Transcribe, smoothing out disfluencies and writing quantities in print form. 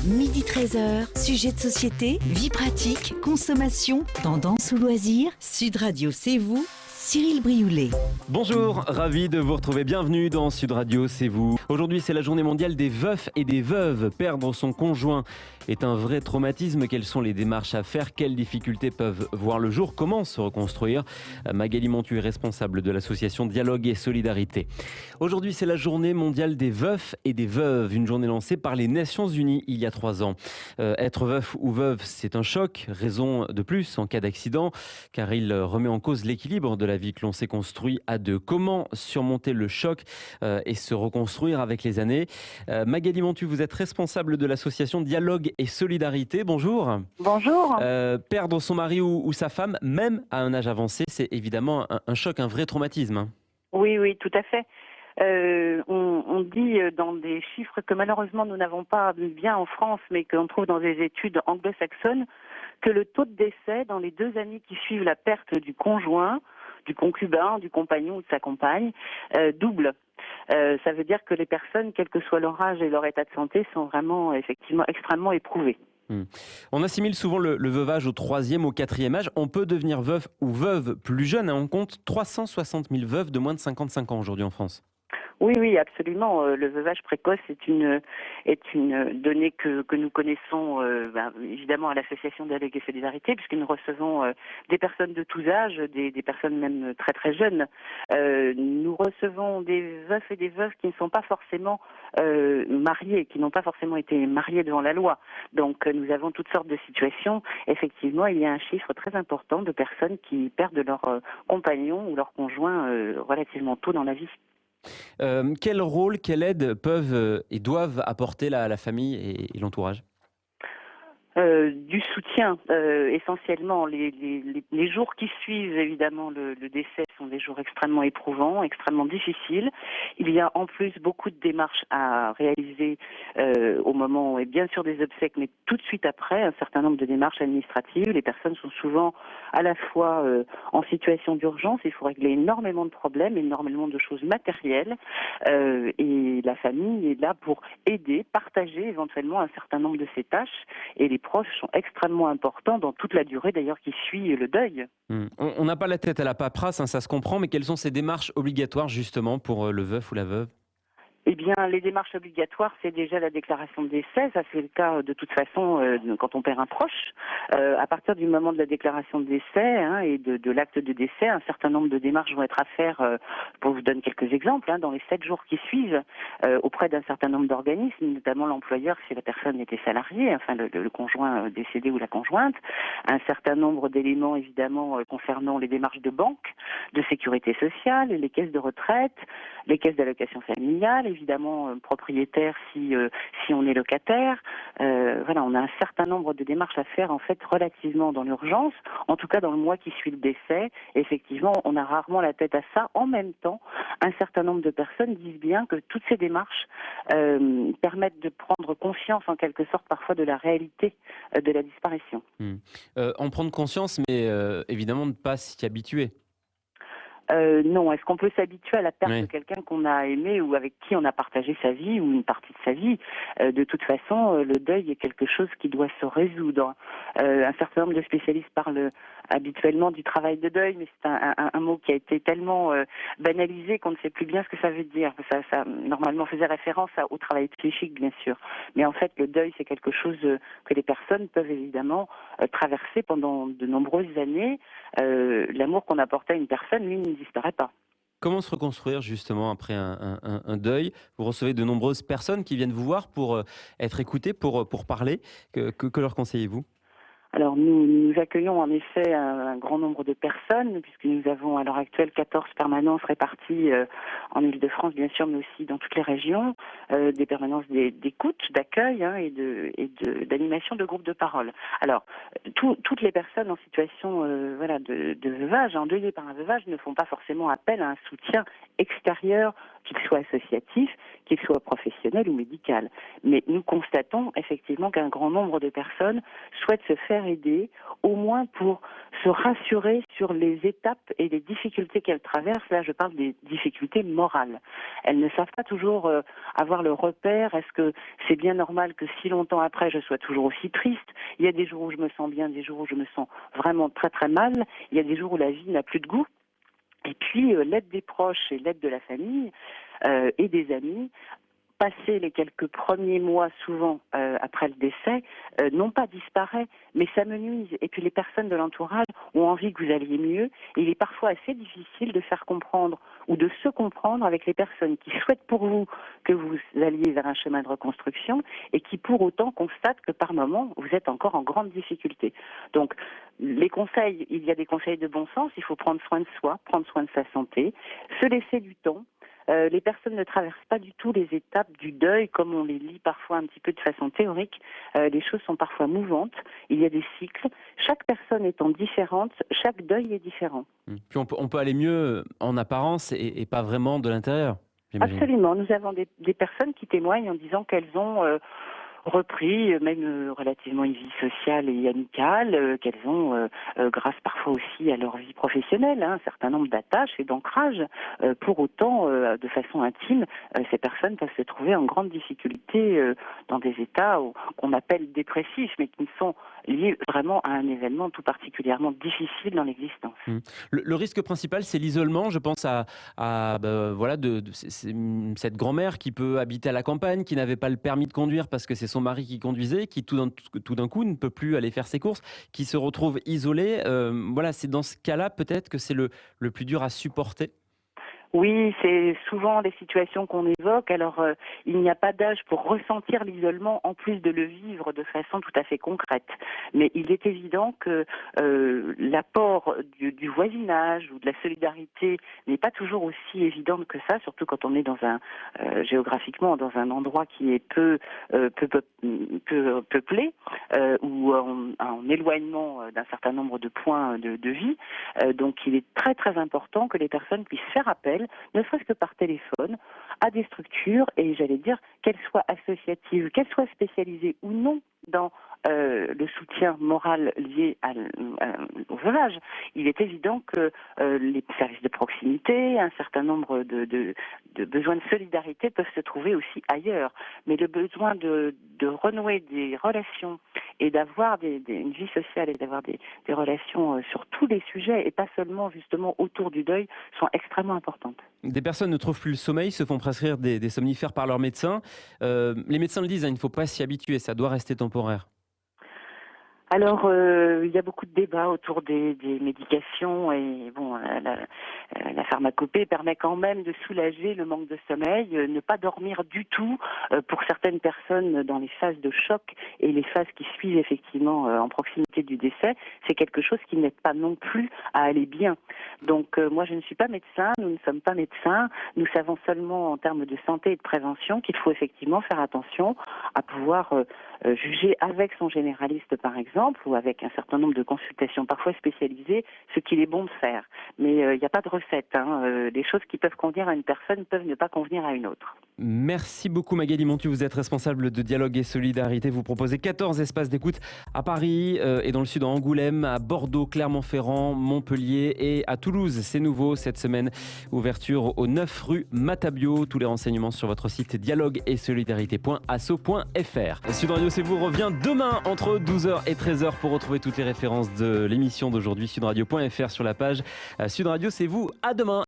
Midi 13h, sujet de société, vie pratique, consommation, tendance ou loisirs. Sud Radio, c'est vous, Cyril Brioulet. Bonjour, ravi de vous retrouver. Bienvenue dans Sud Radio, c'est vous. Aujourd'hui, c'est la journée mondiale des veufs et des veuves. Perdre son conjoint est un vrai traumatisme. Quelles sont les démarches à faire? Quelles difficultés peuvent voir le jour? Comment se reconstruire? Magali Montu est responsable de l'association Dialogue et Solidarité. Aujourd'hui, c'est la journée mondiale des veufs et des veuves. Une journée lancée par les Nations Unies il y a 3 ans. Être veuf ou veuve, c'est un choc. Raison de plus en cas d'accident, car il remet en cause l'équilibre de la vie que l'on s'est construit à deux. Comment surmonter le choc et se reconstruire avec les années? Magali Montu, vous êtes responsable de l'association Dialogue et Solidarité. Bonjour. Bonjour. Perdre son mari ou sa femme, même à un âge avancé, c'est évidemment un choc, un vrai traumatisme, hein. Oui, tout à fait. On dit dans des chiffres que malheureusement nous n'avons pas bien en France, mais qu'on trouve dans des études anglo-saxonnes, que le taux de décès dans les 2 années qui suivent la perte du conjoint, du concubin, du compagnon ou de sa compagne, double. Ça veut dire que les personnes, quel que soit leur âge et leur état de santé, sont vraiment effectivement extrêmement éprouvées. On assimile souvent le veuvage au 3e, au 4e âge. On peut devenir veuf ou veuve plus jeune, hein. On compte 360 000 veuves de moins de 55 ans aujourd'hui en France. Oui, absolument. Le veuvage précoce est une donnée que nous connaissons évidemment à l'association Dialogue et Solidarité, puisque nous recevons des personnes de tous âges, des personnes même très très jeunes. Nous recevons des veufs et des veuves qui ne sont pas forcément mariés, qui n'ont pas forcément été mariés devant la loi. Donc nous avons toutes sortes de situations. Effectivement, il y a un chiffre très important de personnes qui perdent leur compagnon ou leur conjoint relativement tôt dans la vie. Quel rôle, quelle aide peuvent et doivent apporter la famille et l'entourage? Du soutien, essentiellement. Les jours qui suivent, évidemment, le décès sont des jours extrêmement éprouvants, extrêmement difficiles. Il y a en plus beaucoup de démarches à réaliser au moment, et bien sûr des obsèques, mais tout de suite après, un certain nombre de démarches administratives. Les personnes sont souvent à la fois en situation d'urgence, il faut régler énormément de problèmes, énormément de choses matérielles, et la famille est là pour aider, partager éventuellement un certain nombre de ces tâches, et les proches sont extrêmement importants dans toute la durée d'ailleurs qui suit le deuil. On n'a pas la tête à la paperasse, hein, ça se comprend, mais quelles sont ces démarches obligatoires justement pour le veuf ou la veuve? Eh bien, les démarches obligatoires, c'est déjà la déclaration de décès. Ça, c'est le cas de toute façon quand on perd un proche. À partir du moment de la déclaration de décès et de l'acte de décès, un certain nombre de démarches vont être à faire. Pour vous donner quelques exemples, dans les 7 jours qui suivent, auprès d'un certain nombre d'organismes, notamment l'employeur si la personne était salariée, enfin le conjoint décédé ou la conjointe. Un certain nombre d'éléments, évidemment, concernant les démarches de banque, de sécurité sociale, les caisses de retraite, les caisses d'allocation familiale, évidemment propriétaire si on est locataire. Voilà, on a un certain nombre de démarches à faire en fait relativement dans l'urgence, en tout cas dans le mois qui suit le décès. Effectivement, on a rarement la tête à ça. En même temps, un certain nombre de personnes disent bien que toutes ces démarches permettent de prendre conscience en quelque sorte parfois de la réalité de la disparition. En prendre conscience, mais évidemment ne pas s'y habituer. Non, est-ce qu'on peut s'habituer à la perte Oui. de quelqu'un qu'on a aimé ou avec qui on a partagé sa vie ou une partie de sa vie? De toute façon, le deuil est quelque chose qui doit se résoudre. Un certain nombre de spécialistes parlent habituellement du travail de deuil, mais c'est un mot qui a été tellement banalisé qu'on ne sait plus bien ce que ça veut dire. Ça normalement faisait référence au travail psychique, bien sûr. Mais en fait, le deuil, c'est quelque chose que les personnes peuvent évidemment traverser pendant de nombreuses années. L'amour qu'on apportait à une personne, lui, ne disparaît pas. Comment se reconstruire justement après un deuil? Vous recevez de nombreuses personnes qui viennent vous voir pour être écoutées, pour parler. Que leur conseillez-vous? Alors nous accueillons en effet un grand nombre de personnes, puisque nous avons à l'heure actuelle 14 permanences réparties en Île-de-France, bien sûr, mais aussi dans toutes les régions, des permanences d'écoute, d'accueil d'animation de groupes de parole. Alors, toutes les personnes en situation de veuvage, endeuillées par un veuvage, ne font pas forcément appel à un soutien extérieur qu'il soit associatif, qu'il soit professionnel ou médical. Mais nous constatons effectivement qu'un grand nombre de personnes souhaitent se faire aider, au moins pour se rassurer sur les étapes et les difficultés qu'elles traversent. Là, je parle des difficultés morales. Elles ne savent pas toujours avoir le repère. Est-ce que c'est bien normal que si longtemps après, je sois toujours aussi triste? Il y a des jours où je me sens bien, des jours où je me sens vraiment très très mal. Il y a des jours où la vie n'a plus de goût. Et puis, l'aide des proches et l'aide de la famille et des amis, passer les quelques premiers mois, souvent après le décès, non pas disparaît, mais s'amenuise. Et puis les personnes de l'entourage ont envie que vous alliez mieux. Et il est parfois assez difficile de faire comprendre ou de se comprendre avec les personnes qui souhaitent pour vous que vous alliez vers un chemin de reconstruction et qui pour autant constatent que par moments, vous êtes encore en grande difficulté. Donc, les conseils, il y a des conseils de bon sens, il faut prendre soin de soi, prendre soin de sa santé, se laisser du temps. Les personnes ne traversent pas du tout les étapes du deuil comme on les lit parfois un petit peu de façon théorique. Les choses sont parfois mouvantes, il y a des cycles. Chaque personne étant différente, chaque deuil est différent. Puis on peut aller mieux en apparence et pas vraiment de l'intérieur, j'imagine. Absolument, nous avons des personnes qui témoignent en disant qu'elles ont repris même relativement une vie sociale et amicale, qu'elles ont, grâce parfois aussi à leur vie professionnelle, un certain nombre d'attaches et d'ancrages. Pour autant, de façon intime, ces personnes peuvent se trouver en grande difficulté dans des états qu'on appelle dépressifs, mais qui sont liés vraiment à un événement tout particulièrement difficile dans l'existence. Le risque principal, c'est l'isolement. Je pense à cette grand-mère qui peut habiter à la campagne, qui n'avait pas le permis de conduire parce que c'est son mari qui conduisait, qui tout d'un coup ne peut plus aller faire ses courses, qui se retrouve isolée. C'est dans ce cas-là peut-être que c'est le plus dur à supporter. Oui, c'est souvent les situations qu'on évoque. Alors, il n'y a pas d'âge pour ressentir l'isolement, en plus de le vivre de façon tout à fait concrète. Mais il est évident que l'apport du voisinage ou de la solidarité n'est pas toujours aussi évident que ça, surtout quand on est géographiquement dans un endroit qui est peu peuplé ou en éloignement d'un certain nombre de points de vie. Donc, il est très très important que les personnes puissent faire appel, ne serait-ce que par téléphone, à des structures, et j'allais dire qu'elles soient associatives, qu'elles soient spécialisées ou non dans le soutien moral lié au veuvage. Il est évident que les services de proximité, un certain nombre de besoins de solidarité peuvent se trouver aussi ailleurs. Mais le besoin de renouer des relations et d'avoir une vie sociale et d'avoir des relations sur tous les sujets et pas seulement justement autour du deuil sont extrêmement importantes. Des personnes ne trouvent plus le sommeil, se font prescrire des somnifères par leur médecin. Les médecins le disent, il ne faut pas s'y habituer, ça doit rester temporaire. Alors, il y a beaucoup de débats autour des médications et bon, la pharmacopée permet quand même de soulager le manque de sommeil, ne pas dormir du tout pour certaines personnes dans les phases de choc et les phases qui suivent effectivement en proximité du décès, c'est quelque chose qui n'aide pas non plus à aller bien. Donc moi je ne suis pas médecin, nous ne sommes pas médecins, nous savons seulement en termes de santé et de prévention qu'il faut effectivement faire attention à pouvoir juger avec son généraliste par exemple, ou avec un certain nombre de consultations parfois spécialisées, ce qu'il est bon de faire. Mais il n'y a pas de recette. Les choses qui peuvent convenir à une personne peuvent ne pas convenir à une autre. Merci beaucoup Magali Montu, vous êtes responsable de Dialogue et Solidarité. Vous proposez 14 espaces d'écoute à Paris et dans le sud, à Angoulême, à Bordeaux, Clermont-Ferrand, Montpellier et à Toulouse. C'est nouveau cette semaine. Ouverture au 9 rue Matabio. Tous les renseignements sur votre site dialogue-et-solidarité.asso.fr. Sud Radio C'est vous revient demain entre 12h et 13h pour retrouver toutes les références de l'émission d'aujourd'hui. Sudradio.fr sur la page Sud Radio C'est vous. À demain.